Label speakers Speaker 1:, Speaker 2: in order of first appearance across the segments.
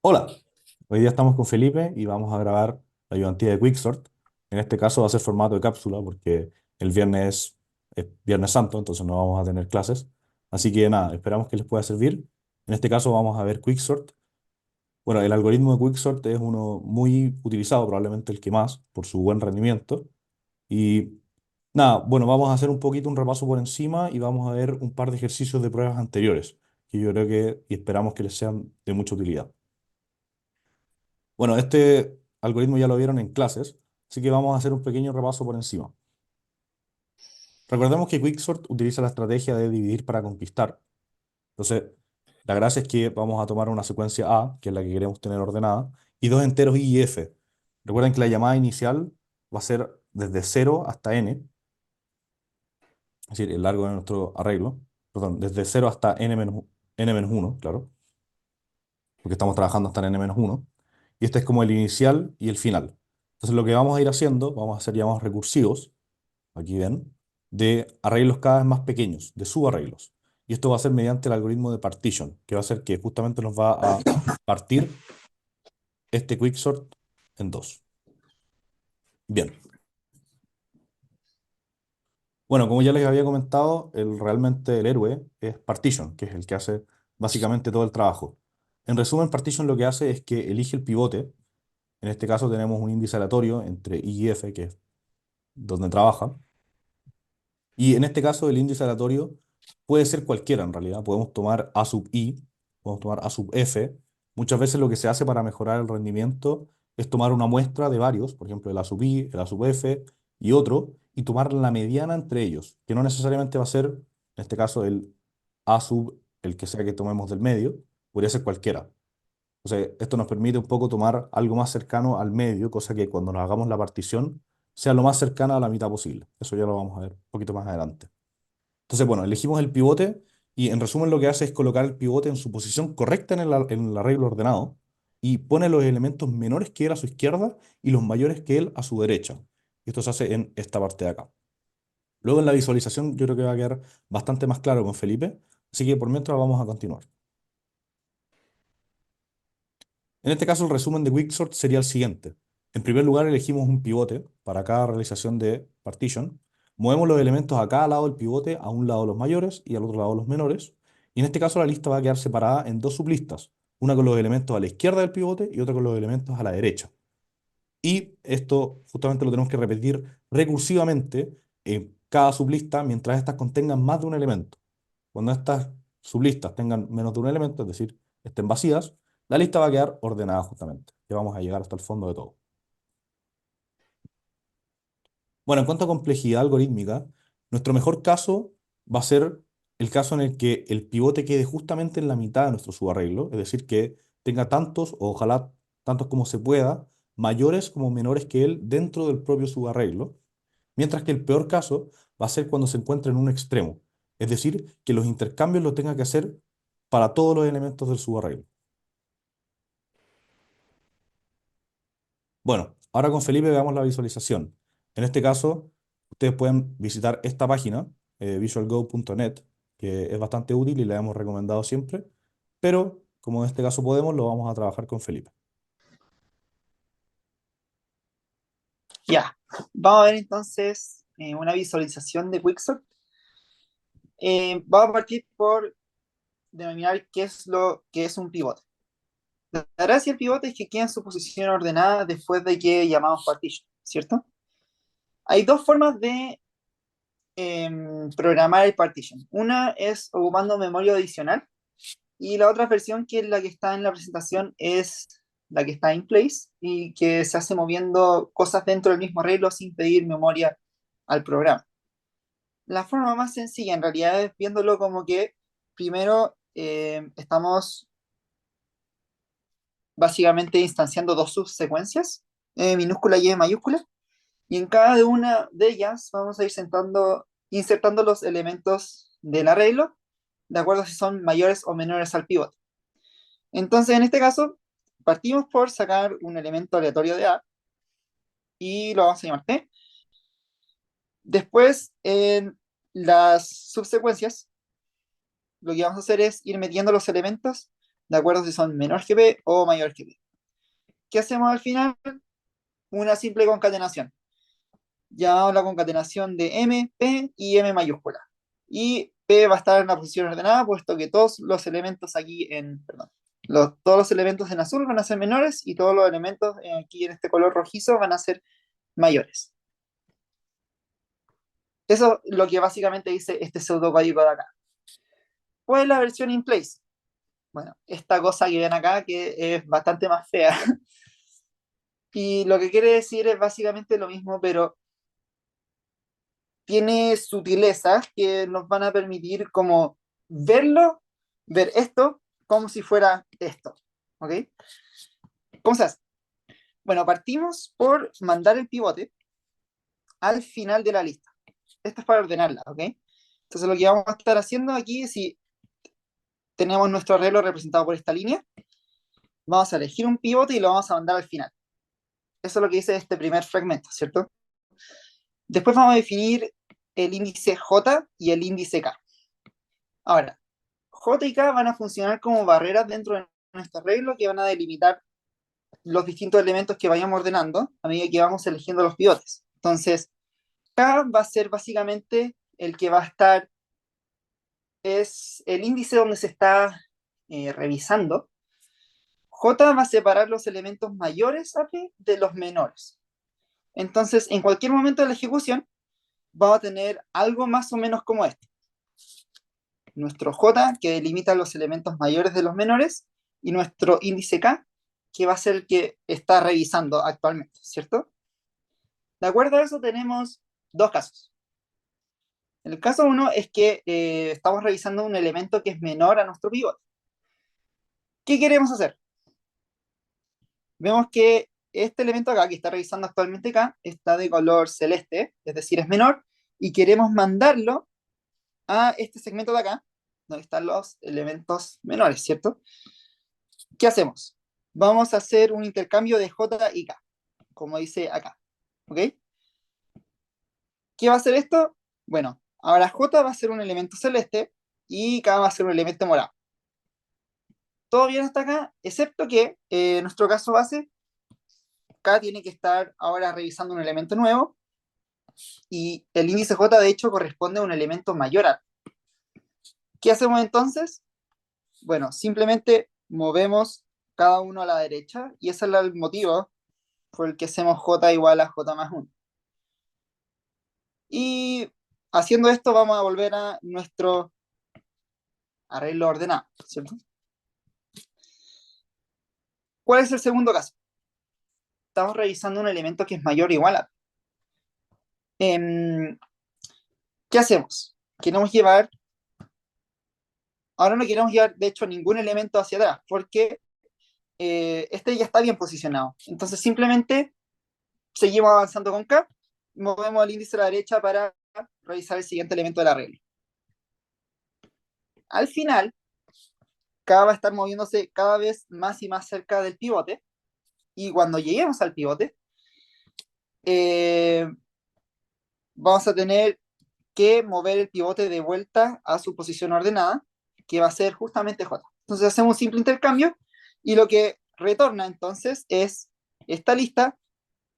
Speaker 1: Hola, hoy día estamos con Felipe y vamos a grabar la ayudantía de Quicksort. En este caso va a ser formato de cápsula porque el viernes es Viernes Santo, entonces no vamos a tener clases. Así que nada, esperamos que les pueda servir. En este caso vamos a ver Quicksort. Bueno, el algoritmo de Quicksort es uno muy utilizado, probablemente el que más, por su buen rendimiento. Y nada, bueno, vamos a hacer un poquito un repaso por encima y vamos a ver un par de ejercicios de pruebas anteriores, que yo creo que y esperamos que les sean de mucha utilidad. Bueno, este algoritmo ya lo vieron en clases, así que vamos a hacer un pequeño repaso por encima. Recordemos que Quicksort utiliza la estrategia de dividir para conquistar. Entonces, la gracia es que vamos a tomar una secuencia A, que es la que queremos tener ordenada, y dos enteros I y F. Recuerden que la llamada inicial va a ser desde 0 hasta n, es decir, el largo de nuestro arreglo, perdón, desde 0 hasta n-1, claro, porque estamos trabajando hasta en n-1, y este es como el inicial y el final. Entonces, lo que vamos a ir haciendo, vamos a hacer llamados recursivos, aquí ven, de arreglos cada vez más pequeños, de subarreglos. Y esto va a ser mediante el algoritmo de partition, que va a ser que justamente nos va a partir este quicksort en dos. Bien. Bueno, como ya les había comentado, realmente el héroe es partition, que es el que hace básicamente todo el trabajo. En resumen, partition lo que hace es que elige el pivote. En este caso tenemos un índice aleatorio entre I y F, que es donde trabaja. Y en este caso, el índice aleatorio puede ser cualquiera en realidad. Podemos tomar A sub I, podemos tomar A sub F. Muchas veces lo que se hace para mejorar el rendimiento es tomar una muestra de varios, por ejemplo, el A sub I, el A sub F y otro, y tomar la mediana entre ellos, que no necesariamente va a ser, en este caso, el A sub, el que sea que tomemos del medio, podría ser cualquiera. Entonces, esto nos permite un poco tomar algo más cercano al medio, cosa que cuando nos hagamos la partición sea lo más cercana a la mitad posible. Eso ya lo vamos a ver un poquito más adelante. Entonces, bueno, elegimos el pivote y en resumen lo que hace es colocar el pivote en su posición correcta en el arreglo ordenado y pone los elementos menores que él a su izquierda y los mayores que él a su derecha. Y esto se hace en esta parte de acá. Luego en la visualización yo creo que va a quedar bastante más claro con Felipe, así que por mientras vamos a continuar. En este caso, el resumen de Quicksort sería el siguiente. En primer lugar, elegimos un pivote para cada realización de partition. Movemos los elementos a cada lado del pivote, a un lado los mayores y al otro lado los menores. Y en este caso, la lista va a quedar separada en dos sublistas, una con los elementos a la izquierda del pivote y otra con los elementos a la derecha. Y esto justamente lo tenemos que repetir recursivamente en cada sublista mientras estas contengan más de un elemento. Cuando estas sublistas tengan menos de un elemento, es decir, estén vacías, la lista va a quedar ordenada justamente. Ya vamos a llegar hasta el fondo de todo. Bueno, en cuanto a complejidad algorítmica, nuestro mejor caso va a ser el caso en el que el pivote quede justamente en la mitad de nuestro subarreglo, es decir, que tenga tantos, o ojalá tantos como se pueda, mayores como menores que él dentro del propio subarreglo, mientras que el peor caso va a ser cuando se encuentre en un extremo, es decir, que los intercambios los tenga que hacer para todos los elementos del subarreglo. Bueno, ahora con Felipe veamos la visualización. En este caso, ustedes pueden visitar esta página, visualgo.net, que es bastante útil y la hemos recomendado siempre, pero como en este caso podemos, lo vamos a trabajar con Felipe.
Speaker 2: Ya, vamos a ver entonces una visualización de Quicksort. Vamos a partir por denominar qué es lo que es un pivote. La gracia del pivote es que queda en su posición ordenada después de que llamamos partition, ¿cierto? Hay dos formas de programar el partition. Una es ocupando memoria adicional y la otra versión, que es la que está en la presentación, es la que está in place y que se hace moviendo cosas dentro del mismo arreglo sin pedir memoria al programa. La forma más sencilla en realidad es viéndolo como que primero estamos básicamente instanciando dos subsecuencias, minúscula y mayúscula, y en cada una de ellas vamos a ir insertando los elementos del arreglo de acuerdo a si son mayores o menores al pivote. Entonces, en este caso, partimos por sacar un elemento aleatorio de A y lo vamos a llamar T. Después, en las subsecuencias, lo que vamos a hacer es ir metiendo los elementos de acuerdo si son menor que P o mayor que P. ¿Qué hacemos al final? Una simple concatenación. Llamamos la concatenación de M, P y M mayúscula. Y P va a estar en la posición ordenada, puesto que todos los elementos aquí en, perdón, todos los elementos en azul van a ser menores y todos los elementos aquí en este color rojizo van a ser mayores. Eso es lo que básicamente dice este pseudocódigo de acá. ¿Cuál es la versión in place? Bueno, esta cosa que ven acá que es bastante más fea. Y lo que quiere decir es básicamente lo mismo, pero tiene sutilezas que nos van a permitir como verlo, ver esto como si fuera esto. ¿Ok? ¿Cómo se hace? Bueno, partimos por mandar el pivote al final de la lista. Esto es para ordenarla, ¿ok? Entonces lo que vamos a estar haciendo aquí es si tenemos nuestro arreglo representado por esta línea, vamos a elegir un pivote y lo vamos a mandar al final. Eso es lo que dice este primer fragmento, ¿cierto? Después vamos a definir el índice J y el índice K. Ahora, J y K van a funcionar como barreras dentro de nuestro arreglo que van a delimitar los distintos elementos que vayamos ordenando a medida que vamos eligiendo los pivotes. Entonces, K va a ser básicamente el que va a estar, es el índice donde se está revisando. J va a separar los elementos mayores a P de los menores. Entonces, en cualquier momento de la ejecución, vamos a tener algo más o menos como esto. Nuestro J, que delimita los elementos mayores de los menores, y nuestro índice K, que va a ser el que está revisando actualmente, ¿cierto? De acuerdo a eso, tenemos dos casos. El caso uno es que estamos revisando un elemento que es menor a nuestro pivote. ¿Qué queremos hacer? Vemos que este elemento acá, que está revisando actualmente acá, está de color celeste, es decir, es menor, y queremos mandarlo a este segmento de acá, donde están los elementos menores, ¿cierto? ¿Qué hacemos? Vamos a hacer un intercambio de J y K, como dice acá, ¿ok? ¿Qué va a hacer esto? Bueno, ahora J va a ser un elemento celeste y K va a ser un elemento morado. Todo bien hasta acá, excepto que en nuestro caso base, K tiene que estar ahora revisando un elemento nuevo y el índice J de hecho corresponde a un elemento mayor a. ¿Qué hacemos entonces? Bueno, simplemente movemos cada uno a la derecha y ese es el motivo por el que hacemos J igual a J más 1. Y haciendo esto vamos a volver a nuestro arreglo ordenado, ¿cierto? ¿Cuál es el segundo caso? Estamos revisando un elemento que es mayor o igual a. Em, ¿Qué hacemos? Queremos llevar, ahora no queremos llevar de hecho ningún elemento hacia atrás, porque este ya está bien posicionado. Entonces simplemente seguimos avanzando con K, movemos el índice a la derecha para revisar el siguiente elemento de la regla. Al final, K va a estar moviéndose cada vez más y más cerca del pivote, y cuando lleguemos al pivote, eh, vamos a tener que mover el pivote de vuelta a su posición ordenada, que va a ser justamente J. Entonces hacemos un simple intercambio y lo que retorna entonces es esta lista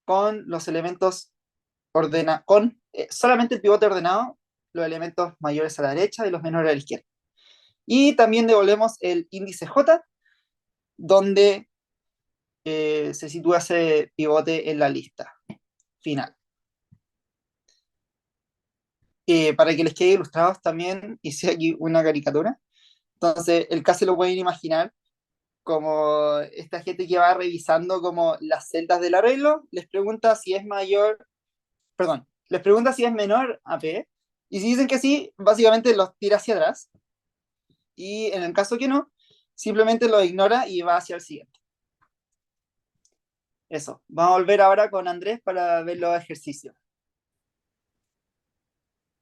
Speaker 2: con los elementos con solamente el pivote ordenado, los elementos mayores a la derecha y los menores a la izquierda. Y también devolvemos el índice J, donde se sitúa ese pivote en la lista final. Para que les quede ilustrados también hice aquí una caricatura. Entonces, el caso lo pueden imaginar como esta gente que va revisando como las celdas del arreglo, les pregunta si es mayor, perdón, les pregunta si es menor a P, y si dicen que sí, básicamente los tira hacia atrás, y en el caso que no, simplemente lo ignora y va hacia el siguiente. Eso, vamos a volver ahora con Andrés para ver los ejercicios.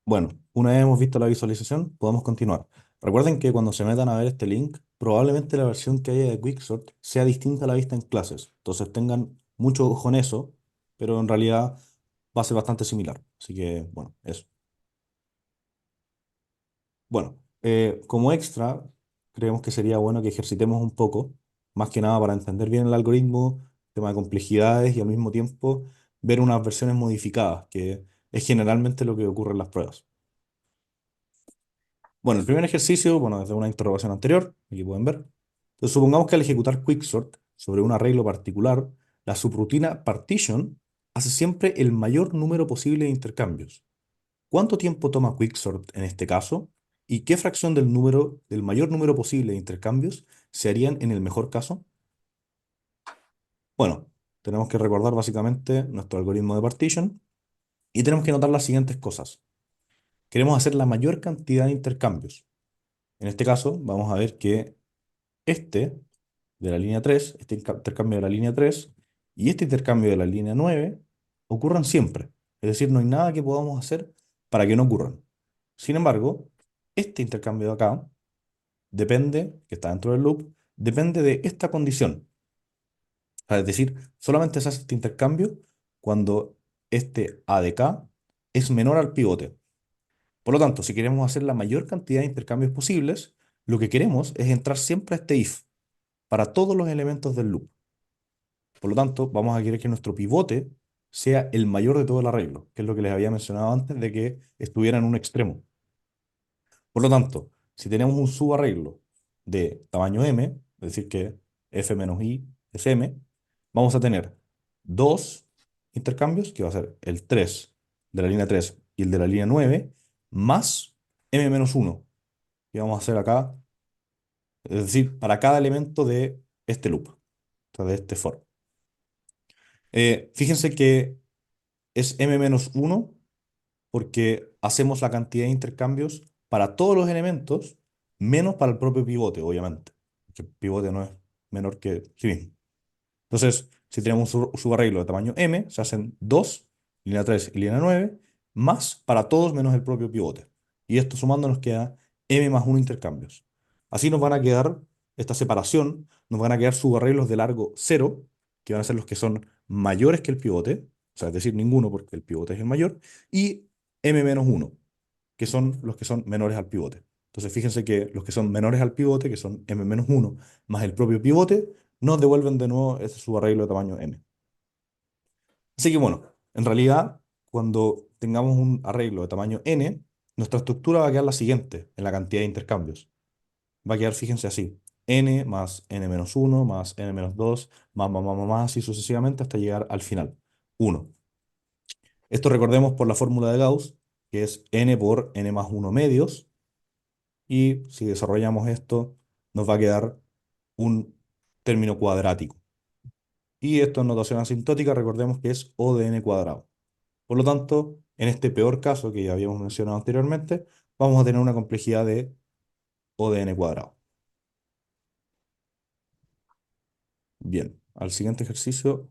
Speaker 1: Bueno, una vez hemos visto la visualización, podemos continuar. Recuerden que cuando se metan a ver este link, probablemente la versión que haya de Quicksort sea distinta a la vista en clases. Entonces tengan mucho ojo en eso, pero en realidad va a ser bastante similar. Así que, bueno, eso. Bueno, como extra, creemos que sería bueno que ejercitemos un poco, más que nada para entender bien el algoritmo, tema de complejidades y al mismo tiempo ver unas versiones modificadas, que es generalmente lo que ocurre en las pruebas. Bueno, el primer ejercicio, bueno, desde una interrogación anterior, aquí pueden ver. Entonces, supongamos que al ejecutar Quicksort sobre un arreglo particular, la subrutina partition hace siempre el mayor número posible de intercambios. ¿Cuánto tiempo toma Quicksort en este caso? ¿Y qué fracción del mayor número posible de intercambios se harían en el mejor caso? Bueno, tenemos que recordar básicamente nuestro algoritmo de partition y tenemos que notar las siguientes cosas. Queremos hacer la mayor cantidad de intercambios. En este caso, vamos a ver que este de la línea 3, este intercambio de la línea 3 y este intercambio de la línea 9 ocurran siempre. Es decir, no hay nada que podamos hacer para que no ocurran. Sin embargo, este intercambio de acá depende, que está dentro del loop, depende de esta condición. O sea, es decir, solamente se hace este intercambio cuando este A de K es menor al pivote. Por lo tanto, si queremos hacer la mayor cantidad de intercambios posibles, lo que queremos es entrar siempre a este if para todos los elementos del loop. Por lo tanto, vamos a querer que nuestro pivote sea el mayor de todo el arreglo, que es lo que les había mencionado antes de que estuviera en un extremo. Por lo tanto, si tenemos un subarreglo de tamaño m, es decir, que f menos i es m, vamos a tener dos intercambios, que va a ser el 3 de la línea 3 y el de la línea 9, más m menos 1, que vamos a hacer acá, es decir, para cada elemento de este loop, o sea, de este for. Fíjense que es m menos 1 porque hacemos la cantidad de intercambios para todos los elementos, menos para el propio pivote, obviamente. Que el pivote no es menor que sí mismo. Entonces, si tenemos un subarreglo de tamaño m, se hacen 2, línea 3 y línea 9, más para todos menos el propio pivote. Y esto sumando nos queda m más 1 intercambios. Así nos van a quedar, esta separación, nos van a quedar subarreglos de largo 0, que van a ser los que son mayores que el pivote, o sea, es decir, ninguno porque el pivote es el mayor, y m menos 1, que son los que son menores al pivote. Entonces, fíjense que los que son menores al pivote, que son m menos 1 más el propio pivote, nos devuelven de nuevo ese subarreglo de tamaño m. Así que bueno, en realidad, cuando tengamos un arreglo de tamaño n, nuestra estructura va a quedar la siguiente en la cantidad de intercambios. Va a quedar, fíjense así, n más n menos 1 más n menos 2 más, así sucesivamente hasta llegar al final, 1. Esto recordemos por la fórmula de Gauss, que es n por n más 1 medios, y si desarrollamos esto, nos va a quedar un término cuadrático. Y esto en notación asintótica, recordemos que es O de n cuadrado. Por lo tanto, en este peor caso que ya habíamos mencionado anteriormente, vamos a tener una complejidad de O de n cuadrado. Bien, al siguiente ejercicio.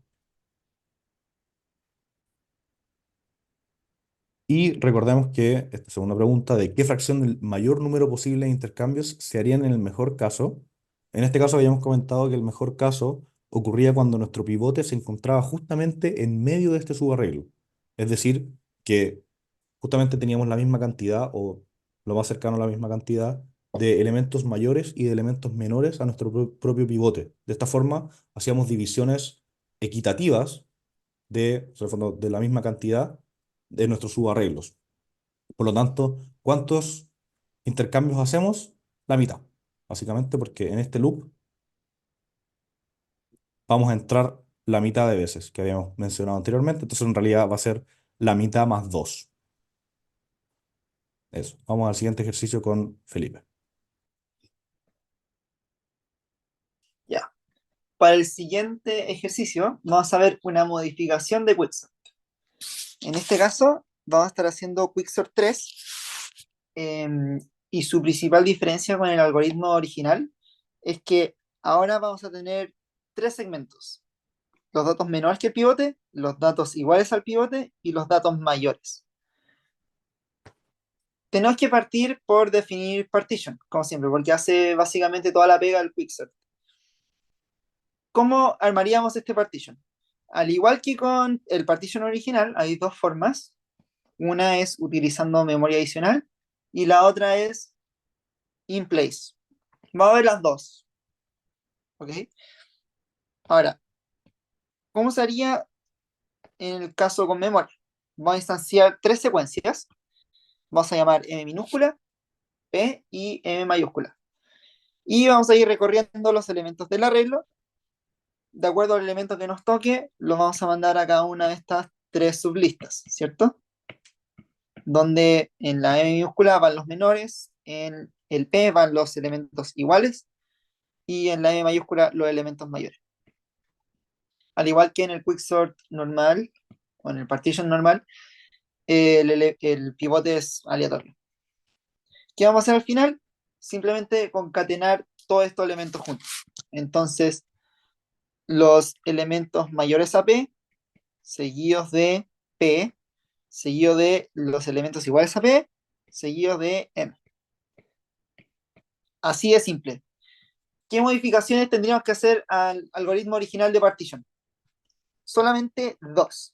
Speaker 1: Y recordemos que esta segunda pregunta de qué fracción del mayor número posible de intercambios se harían en el mejor caso. En este caso habíamos comentado que el mejor caso ocurría cuando nuestro pivote se encontraba justamente en medio de este subarreglo. Es decir, que justamente teníamos la misma cantidad o lo más cercano a la misma cantidad de elementos mayores y de elementos menores a nuestro propio pivote. De esta forma hacíamos divisiones equitativas de, o sea, en el fondo, de la misma cantidad de nuestros subarreglos. Por lo tanto, ¿cuántos intercambios hacemos? La mitad, básicamente porque en este loop vamos a entrar la mitad de veces que habíamos mencionado anteriormente, entonces en realidad va a ser la mitad más 2. Eso. Vamos al siguiente ejercicio con Felipe.
Speaker 2: Ya. Para el siguiente ejercicio, vamos a ver una modificación de Quicksort. En este caso, vamos a estar haciendo Quicksort 3 y su principal diferencia con el algoritmo original es que ahora vamos a tener tres segmentos: los datos menores que el pivote, los datos iguales al pivote y los datos mayores. Tenemos que partir por definir partition, como siempre, porque hace básicamente toda la pega del Quicksort. ¿Cómo armaríamos este partition? Al igual que con el partition original, hay dos formas. Una es utilizando memoria adicional y la otra es in place. Vamos a ver las dos, ¿ok? Ahora, ¿cómo se haría en el caso con memoria? Vamos a instanciar tres secuencias. Vamos a llamar M minúscula, P y M mayúscula. Y vamos a ir recorriendo los elementos del arreglo. De acuerdo al elemento que nos toque, lo vamos a mandar a cada una de estas tres sublistas, ¿cierto? Donde en la M minúscula van los menores, en el P van los elementos iguales y en la M mayúscula los elementos mayores. Al igual que en el quicksort normal o en el partition normal, el pivote es aleatorio. ¿Qué vamos a hacer al final? Simplemente concatenar todos estos elementos juntos. Entonces, los elementos mayores a P, seguidos de P, seguido de los elementos iguales a P, seguidos de M. Así de simple. ¿Qué modificaciones tendríamos que hacer al algoritmo original de partition? Solamente dos.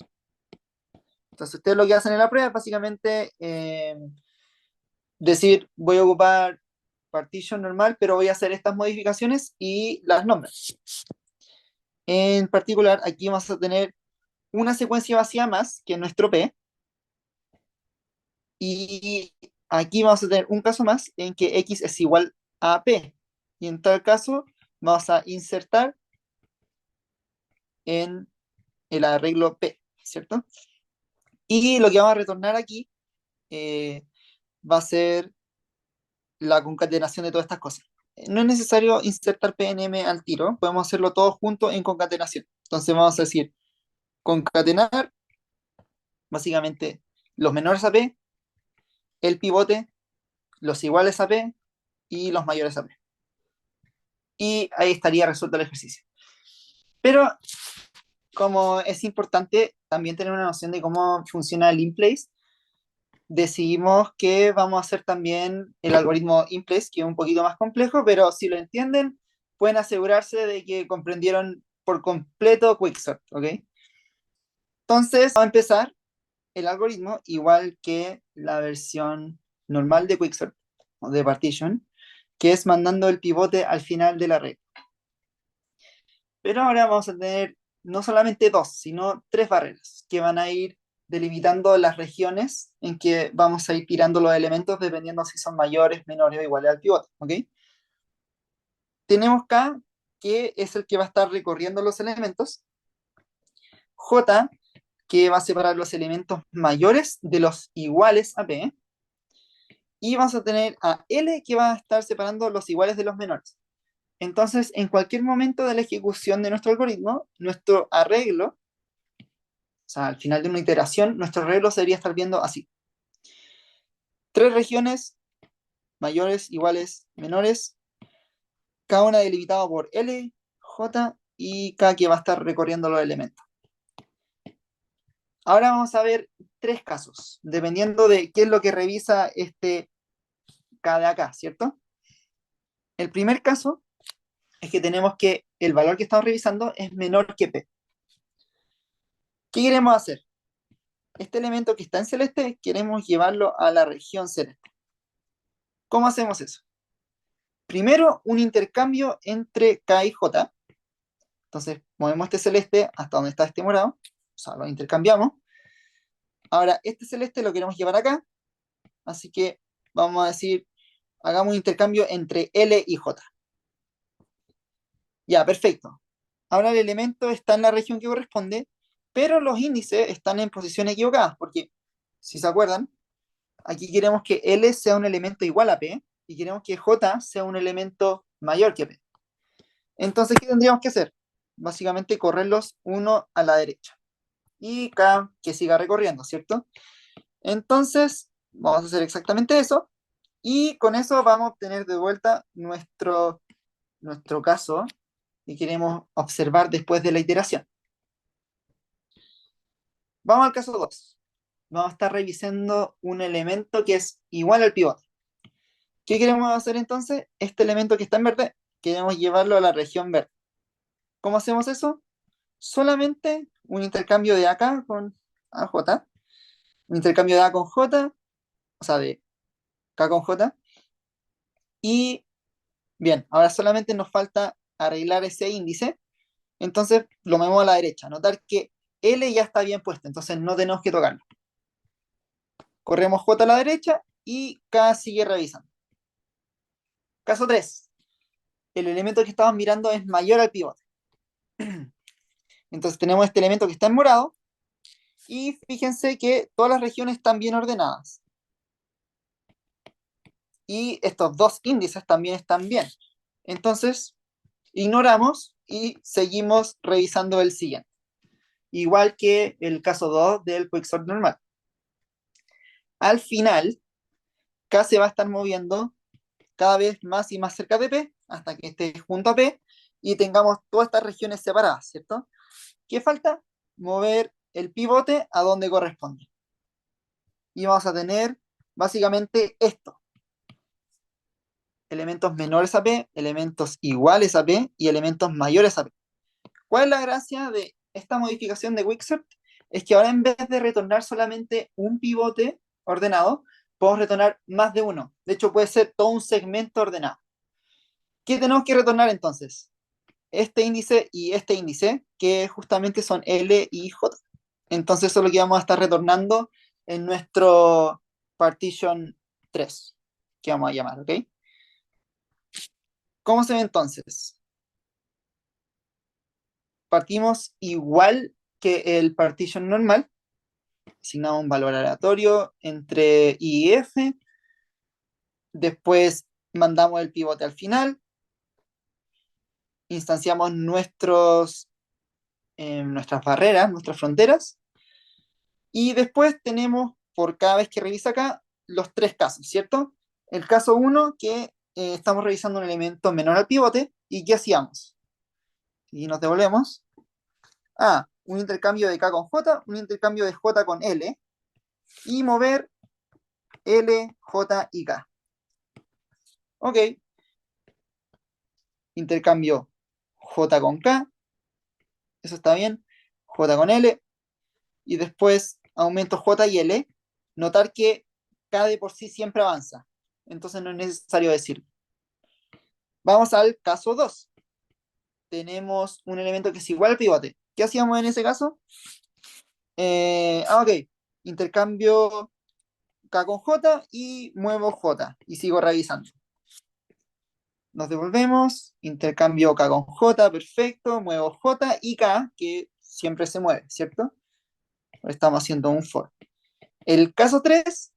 Speaker 2: Entonces, ustedes lo que hacen en la prueba es básicamente decir, voy a ocupar partition normal, pero voy a hacer estas modificaciones y las nombres. En particular, aquí vamos a tener una secuencia vacía más, que es nuestro P, y aquí vamos a tener un caso más en que X es igual a P. Y en tal caso, vamos a insertar en el arreglo P, ¿cierto? Y lo que vamos a retornar aquí va a ser la concatenación de todas estas cosas. No es necesario insertar PNM al tiro, podemos hacerlo todo junto en concatenación. Entonces vamos a decir concatenar, básicamente, los menores a P, el pivote, los iguales a P y los mayores a P. Y ahí estaría resuelto el ejercicio. Pero como es importante también tener una noción de cómo funciona el inplace, decidimos que vamos a hacer también el algoritmo inplace, que es un poquito más complejo, pero si lo entienden, pueden asegurarse de que comprendieron por completo Quicksort, ¿ok? Entonces, vamos a empezar el algoritmo igual que la versión normal de Quicksort, o de partition, que es mandando el pivote al final de la red. Pero ahora vamos a tener no solamente dos, sino tres barreras que van a ir delimitando las regiones en que vamos a ir tirando los elementos dependiendo si son mayores, menores o iguales al pivote, ¿ok? Tenemos K, que es el que va a estar recorriendo los elementos, J, que va a separar los elementos mayores de los iguales a P, y vamos a tener a L, que va a estar separando los iguales de los menores. Entonces, en cualquier momento de la ejecución de nuestro algoritmo, nuestro arreglo, o sea, al final de una iteración, nuestro arreglo se debería estar viendo así. Tres regiones, mayores, iguales, menores, cada una delimitada por L, J y K, que va a estar recorriendo los elementos. Ahora vamos a ver tres casos, dependiendo de qué es lo que revisa este K de acá, ¿cierto? El primer caso es que tenemos que el valor que estamos revisando es menor que P. ¿Qué queremos hacer? Este elemento que está en celeste queremos llevarlo a la región celeste. ¿Cómo hacemos eso? Primero, un intercambio entre K y J. Entonces, movemos este celeste hasta donde está este morado. O sea, lo intercambiamos. Ahora, este celeste lo queremos llevar acá. Así que vamos a decir, hagamos un intercambio entre L y J. Ya, perfecto. Ahora el elemento está en la región que corresponde, pero los índices están en posiciones equivocadas, porque, si se acuerdan, aquí queremos que L sea un elemento igual a P y queremos que J sea un elemento mayor que P. Entonces, ¿qué tendríamos que hacer? Básicamente correrlos uno a la derecha y K que siga recorriendo, ¿cierto? Entonces, vamos a hacer exactamente eso y con eso vamos a obtener de vuelta nuestro caso que queremos observar después de la iteración. Vamos al caso 2. Vamos a estar revisando un elemento que es igual al pivote. ¿Qué queremos hacer entonces? Este elemento que está en verde, queremos llevarlo a la región verde. ¿Cómo hacemos eso? Solamente un intercambio de AK con AJ, un intercambio de A con J, o sea, de K con J, y Bien, ahora solamente nos falta arreglar ese índice. Entonces lo movemos a la derecha. Notar que L ya está bien puesto, entonces no tenemos que tocarlo. Corremos J a la derecha y K sigue revisando. Caso 3. El elemento que estamos mirando es mayor al pivote. Entonces tenemos este elemento que está en morado y fíjense que todas las regiones están bien ordenadas. Y estos dos índices también están bien. Entonces, ignoramos y seguimos revisando el siguiente. Igual que el caso 2 del quicksort normal. Al final, K se va a estar moviendo cada vez más y más cerca de P, hasta que esté junto a P, y tengamos todas estas regiones separadas, ¿cierto? ¿Qué falta? Mover el pivote a donde corresponde. Y vamos a tener básicamente esto. Elementos menores a P, elementos iguales a P y elementos mayores a P. ¿Cuál es la gracia de esta modificación de Quicksort? Es que ahora en vez de retornar solamente un pivote ordenado, podemos retornar más de uno. De hecho, puede ser todo un segmento ordenado. ¿Qué tenemos que retornar entonces? Este índice, que justamente son L y J. Entonces eso es lo que vamos a estar retornando en nuestro partition 3, que vamos a llamar, ¿ok? ¿Cómo se ve entonces? Partimos igual que el partition normal, asignamos un valor aleatorio entre I y F, después mandamos el pivote al final, instanciamos nuestras barreras, nuestras fronteras, y después tenemos, por cada vez que revisa acá, los tres casos, ¿cierto? El caso 1, que estamos revisando un elemento menor al pivote, ¿y qué hacíamos? Y nos devolvemos. Un intercambio de K con J, un intercambio de J con L, y mover L, J y K. Ok, intercambio J con K, eso está bien, J con L, y después aumento J y L. Notar que K de por sí siempre avanza, entonces no es necesario decirlo. Vamos al caso 2. Tenemos un elemento que es igual al pivote. ¿Qué hacíamos en ese caso? Ok, intercambio K con J y muevo J y sigo revisando. Nos devolvemos, intercambio K con J, perfecto, muevo J y K, que siempre se mueve, ¿cierto? Estamos haciendo un for. El caso 3,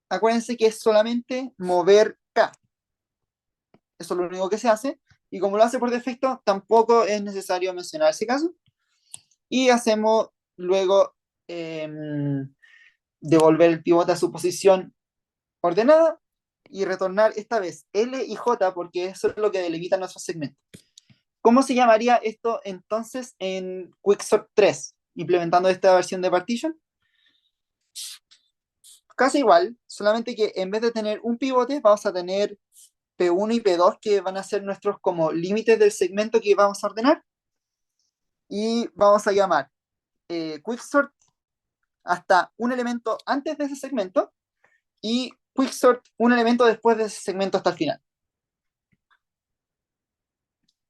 Speaker 2: acuérdense que es solamente mover K. Eso es lo único que se hace. Y como lo hace por defecto, tampoco es necesario mencionar ese caso. Y hacemos luego eh, devolver el pivote a su posición ordenada y retornar esta vez L y J, porque eso es lo que delimita nuestro segmento. ¿Cómo se llamaría esto entonces en Quicksort 3, implementando esta versión de partition? Casi igual, solamente que en vez de tener un pivote, vamos a tener P1 y P2, que van a ser nuestros como límites del segmento que vamos a ordenar. Y vamos a llamar Quicksort hasta un elemento antes de ese segmento y Quicksort un elemento después de ese segmento hasta el final.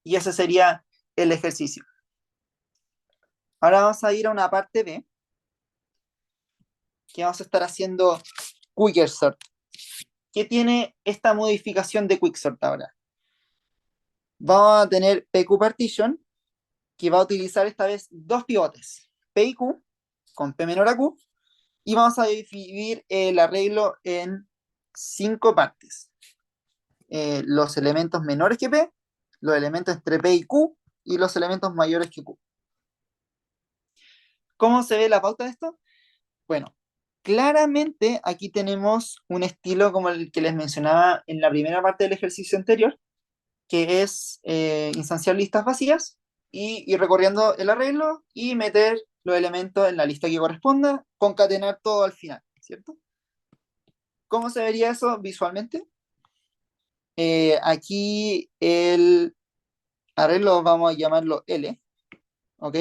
Speaker 2: Y ese sería el ejercicio. Ahora vamos a ir a una parte B, que vamos a estar haciendo Quicksort. ¿Qué tiene esta modificación de Quicksort ahora? Vamos a tener PQ Partition, que va a utilizar esta vez dos pivotes, P y Q, con P menor a Q, y vamos a dividir el arreglo en 5 partes. Los elementos menores que P, los elementos entre P y Q, y los elementos mayores que Q. ¿Cómo se ve la pauta de esto? Bueno, claramente aquí tenemos un estilo como el que les mencionaba en la primera parte del ejercicio anterior, que es instanciar listas vacías y ir recorriendo el arreglo y meter los elementos en la lista que corresponda, concatenar todo al final, ¿cierto? ¿Cómo se vería eso visualmente? Aquí el arreglo vamos a llamarlo L, ¿ok?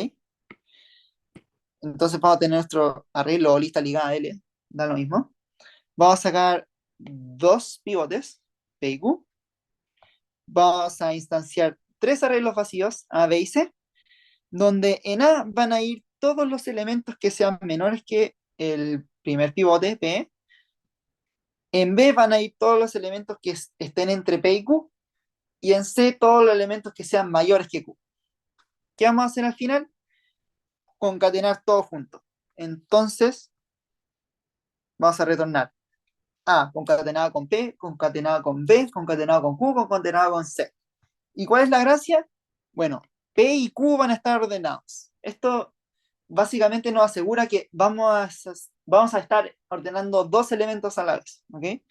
Speaker 2: Entonces vamos a tener nuestro arreglo o lista ligada L, da lo mismo. Vamos a sacar dos pivotes, P y Q, vamos a instanciar tres arreglos vacíos, A, B y C, donde en A van a ir todos los elementos que sean menores que el primer pivote, P. En B van a ir todos los elementos que estén entre P y Q. Y en C todos los elementos que sean mayores que Q. ¿Qué vamos a hacer al final? Concatenar todo junto. Entonces, vamos a retornar A concatenado con P, concatenado con B, concatenado con Q, concatenado con C. ¿Y cuál es la gracia? Bueno, P y Q van a estar ordenados. Esto básicamente nos asegura que vamos a estar ordenando dos elementos a la vez. ¿Ok?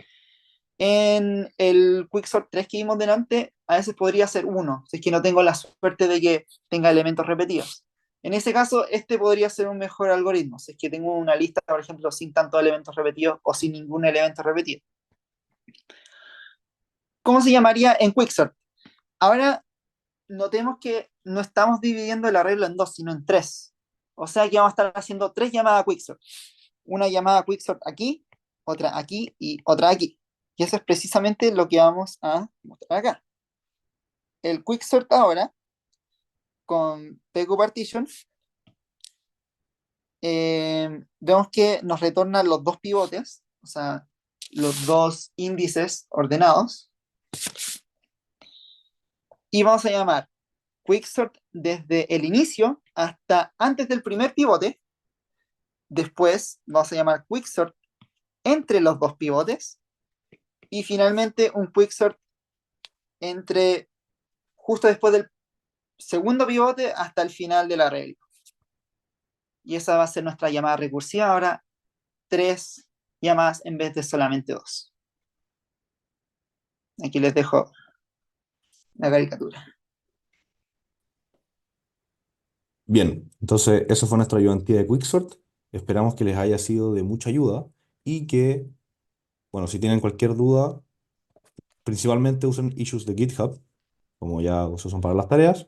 Speaker 2: En el Quicksort 3 que vimos delante, a veces podría ser uno, si es que no tengo la suerte de que tenga elementos repetidos. En ese caso, este podría ser un mejor algoritmo, si es que tengo una lista, por ejemplo, sin tantos elementos repetidos o sin ningún elemento repetido. ¿Cómo se llamaría en Quicksort? Ahora, notemos que no estamos dividiendo el arreglo en dos, sino en tres. O sea que vamos a estar haciendo tres llamadas a Quicksort. Una llamada a Quicksort aquí y otra aquí. Y eso es precisamente lo que vamos a mostrar acá. El Quicksort ahora, con PQ Partition, vemos que nos retorna los dos pivotes, o sea, los dos índices ordenados, y vamos a llamar Quicksort desde el inicio hasta antes del primer pivote. Después vamos a llamar Quicksort entre los dos pivotes, y finalmente un Quicksort entre justo después del segundo pivote hasta el final del arreglo. Y esa va a ser nuestra llamada recursiva. Ahora, tres llamadas en vez de solamente dos. Aquí les dejo la caricatura.
Speaker 1: Bien, entonces eso fue nuestra ayudantía de Quicksort. Esperamos que les haya sido de mucha ayuda y que, bueno, si tienen cualquier duda, principalmente usen issues de GitHub, como ya se usan para las tareas.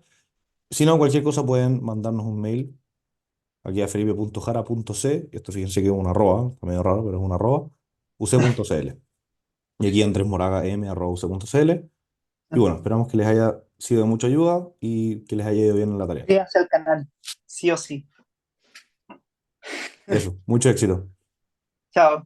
Speaker 1: Si no, cualquier cosa pueden mandarnos un mail aquí a felipe.jara.c. Esto fíjense que es una arroba, está medio raro, pero es una arroba, uc.cl. Y aquí Andrés Moraga m@uc.cl. Y bueno, esperamos que les haya sido de mucha ayuda y que les haya ido bien en la tarea.
Speaker 2: Suscríbanse al canal, sí o sí.
Speaker 1: Eso, mucho éxito.
Speaker 2: Chao.